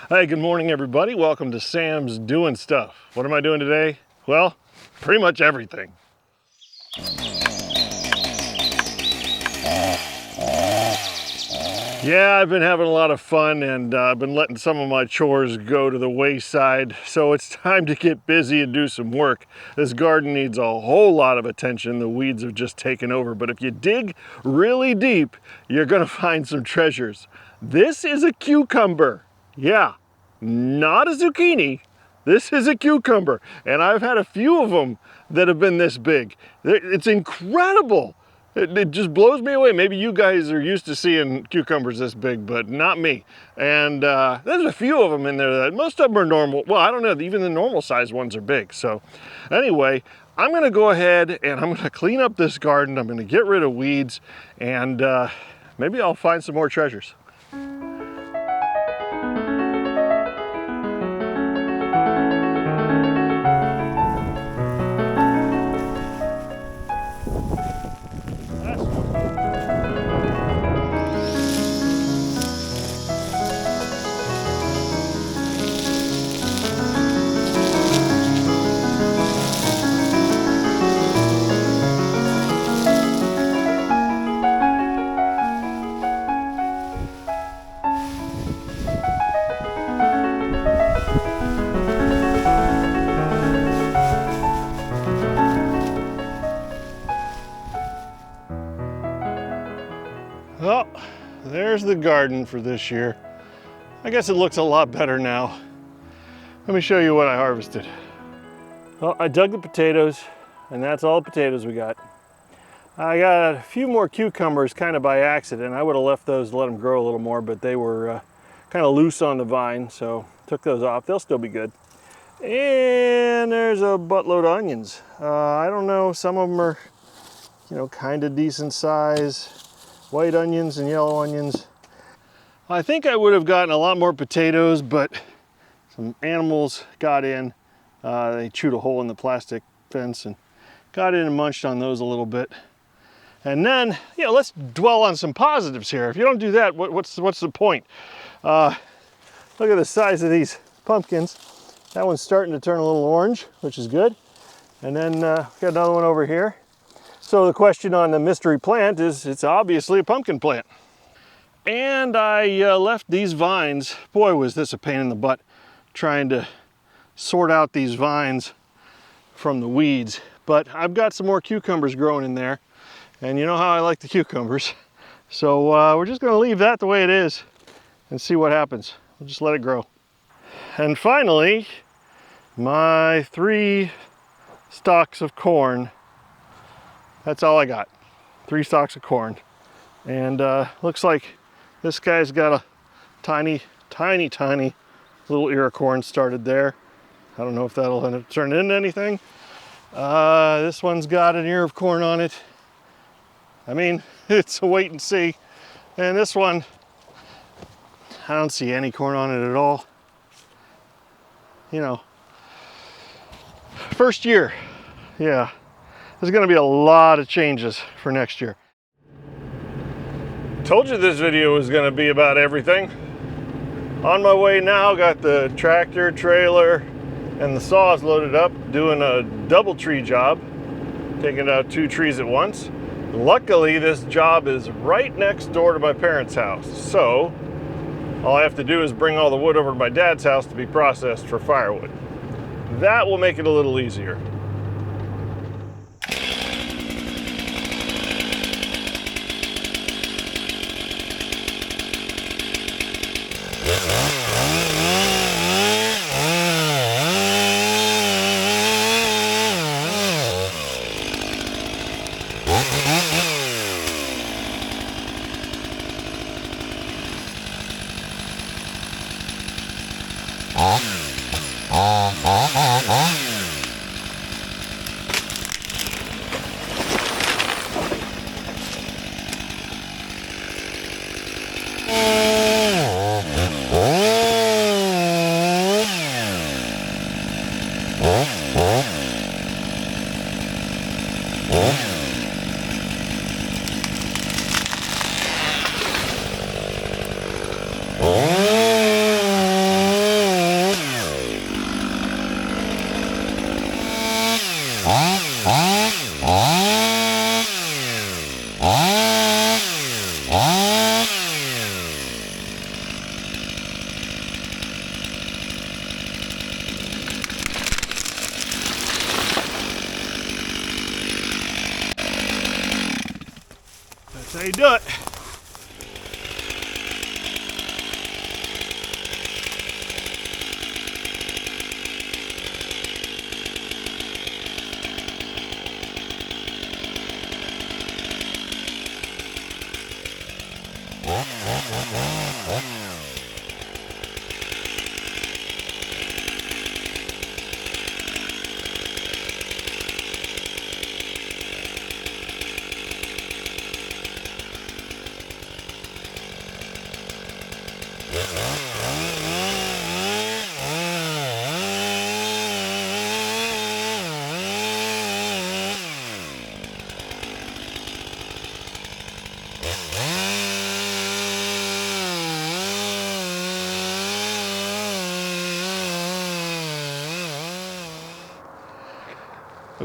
Hey, good morning everybody. Welcome to Sam's Doing Stuff. What am I doing today? Well, pretty much everything. Yeah, I've been having a lot of fun and I've been letting some of my chores go to the wayside. So it's time to get busy and do some work. This garden needs a whole lot of attention. The weeds have just taken over. But if you dig really deep, you're gonna find some treasures. This is a cucumber. Yeah, not a zucchini. This is a cucumber. And I've had a few of them that have been this big. It's incredible. It just blows me away. Maybe you guys are used to seeing cucumbers this big, but not me. And there's a few of them in there that most of them are normal. Well, I don't know, even the normal size ones are big. So anyway, I'm gonna go ahead and I'm gonna clean up this garden. I'm gonna get rid of weeds and maybe I'll find some more treasures. Well, there's the garden for this year. I guess it looks a lot better now. Let me show you what I harvested. Well, I dug the potatoes, and that's all the potatoes we got. I got a few more cucumbers kind of by accident. I would have left those to let them grow a little more, but they were kind of loose on the vine, so took those off. They'll still be good. And there's a buttload of onions. I don't know, some of them are, kind of decent size. White onions and yellow onions. I think I would have gotten a lot more potatoes, but some animals got in. They chewed a hole in the plastic fence and got in and munched on those a little bit. And then, let's dwell on some positives here. If you don't do that, what's the point? Look at the size of these pumpkins. That one's starting to turn a little orange, which is good. And then got another one over here. So the question on the mystery plant is, it's obviously a pumpkin plant. And I left these vines. Boy, was this a pain in the butt, trying to sort out these vines from the weeds. But I've got some more cucumbers growing in there. And you know how I like the cucumbers. So we're just gonna leave that the way it is and see what happens. We'll just let it grow. And finally, my 3 stalks of corn. That's all I got, 3 stalks of corn. And looks like this guy's got a tiny little ear of corn started there. I don't know if that'll end up turning into anything. This one's got an ear of corn on it. I mean, it's a wait and see. And this one, I don't see any corn on it at all. First year, yeah. There's gonna be a lot of changes for next year. Told you this video was gonna be about everything. On my way now, got the tractor, trailer, and the saws loaded up, doing a double tree job, taking out 2 trees at once. Luckily, this job is right next door to my parents' house, so all I have to do is bring all the wood over to my dad's house to be processed for firewood. That will make it a little easier. way you do it.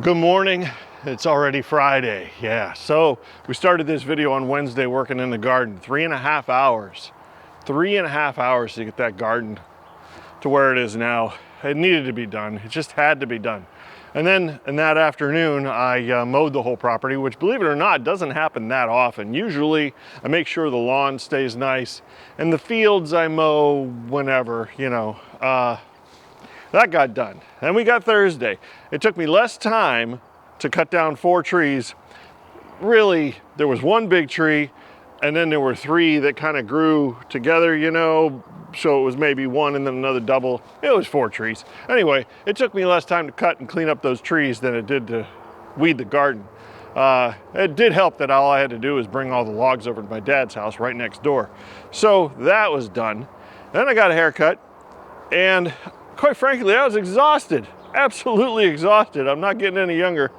Good morning. It's already Friday. Yeah, so we started this video on Wednesday working in the garden. 3.5 hours. 3.5 hours to get that garden to where it is now. It needed to be done. It just had to be done. And then in that afternoon, I mowed the whole property, which, believe it or not, doesn't happen that often. Usually I make sure the lawn stays nice, and the fields I mow whenever, you know. That got done. Then we got Thursday. It took me less time to cut down 4 trees. Really, there was one big tree, and then there were 3 that kind of grew together, you know, so it was maybe 1 and then another double. It was 4 trees. Anyway, it took me less time to cut and clean up those trees than it did to weed the garden. It did help that all I had to do was bring all the logs over to my dad's house right next door. So that was done. Then I got a haircut, and quite frankly, I was exhausted, absolutely exhausted. I'm not getting any younger,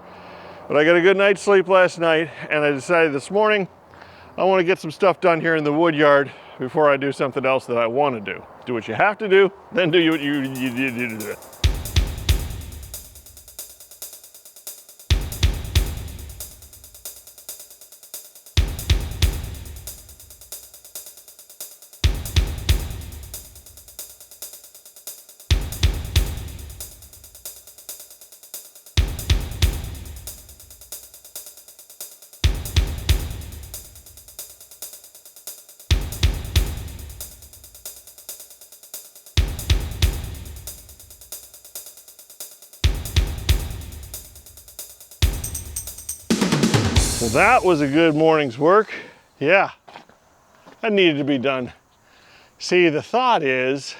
but I got a good night's sleep last night, and I decided this morning I want to get some stuff done here in the wood yard before I do something else that I want to do. Do what you have to do, then do what you do. Well, that was a good morning's work. Yeah, that needed to be done. See, the thought is,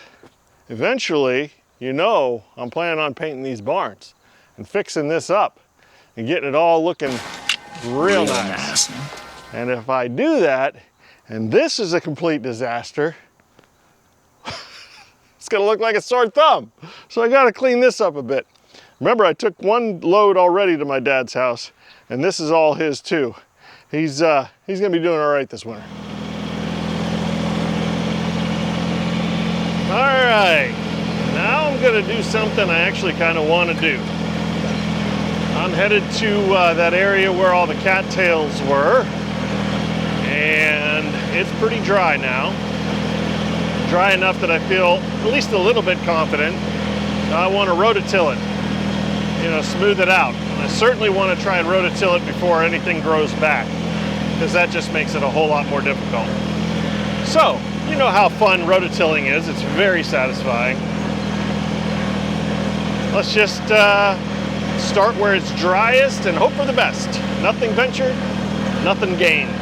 eventually, you know, I'm planning on painting these barns and fixing this up and getting it all looking real nice. And if I do that, and this is a complete disaster, it's gonna look like a sore thumb. So I gotta clean this up a bit. Remember, I took 1 load already to my dad's house, and this is all his too. He's gonna be doing all right this winter. All right, now I'm gonna do something I actually kind of want to do. I'm headed to that area where all the cattails were, and it's pretty dry now. Dry enough that I feel at least a little bit confident. I want to rototill it. You know, smooth it out. And I certainly want to try and rototill it before anything grows back, because that just makes it a whole lot more difficult. So, you know how fun rototilling is. It's very satisfying. Let's just start where it's driest and hope for the best. Nothing ventured, nothing gained.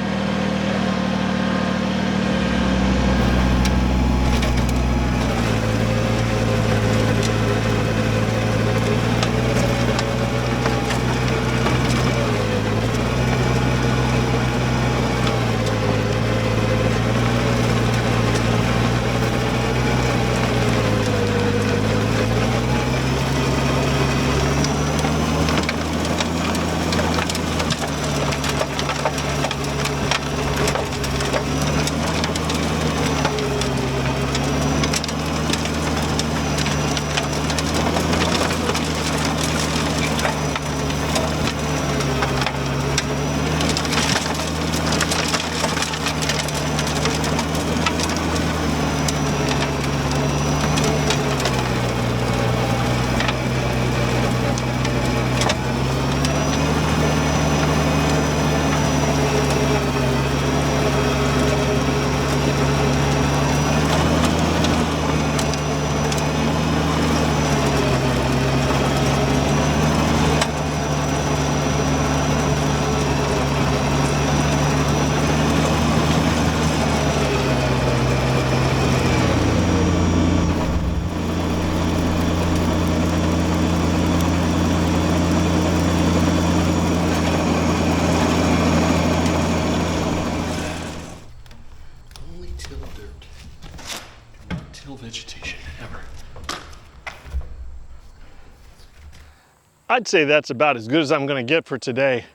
vegetation ever. I'd say that's about as good as I'm gonna get for today.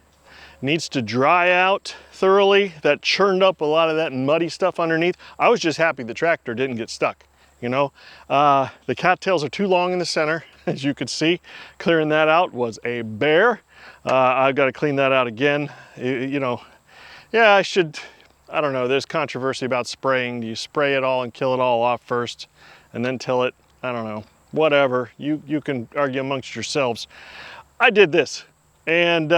Needs to dry out thoroughly. That churned up a lot of that muddy stuff underneath. I was just happy the tractor didn't get stuck, you know. The cattails are too long in the center, as you could see. Clearing that out was a bear. I've got to clean that out again. You know, yeah, I don't know, there's controversy about spraying. Do you spray it all and kill it all off first and then till it? I don't know, whatever. You can argue amongst yourselves. I did this, and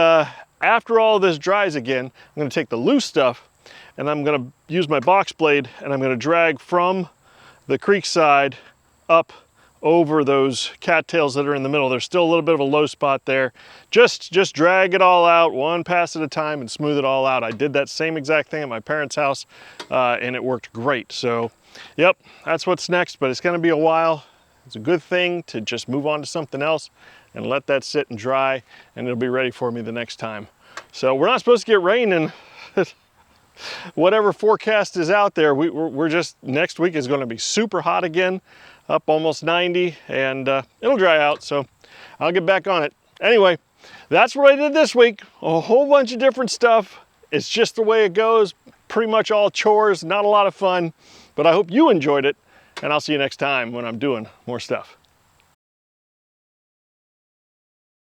after all this dries again, I'm gonna take the loose stuff and I'm gonna use my box blade and I'm gonna drag from the creek side up over those cattails that are in the middle. There's still a little bit of a low spot there. Just drag it all out one pass at a time and smooth it all out. I did that same exact thing at my parents' house and it worked great. So, yep, that's what's next, but it's gonna be a while. It's a good thing to just move on to something else and let that sit and dry, and it'll be ready for me the next time. So we're not supposed to get rain, and whatever forecast is out there, we're just, next week is gonna be super hot again, up almost 90, and it'll dry out, so I'll get back on it. Anyway, that's what I did this week. A whole bunch of different stuff. It's just the way it goes. Pretty much all chores, not a lot of fun, but I hope you enjoyed it, and I'll see you next time when I'm doing more stuff.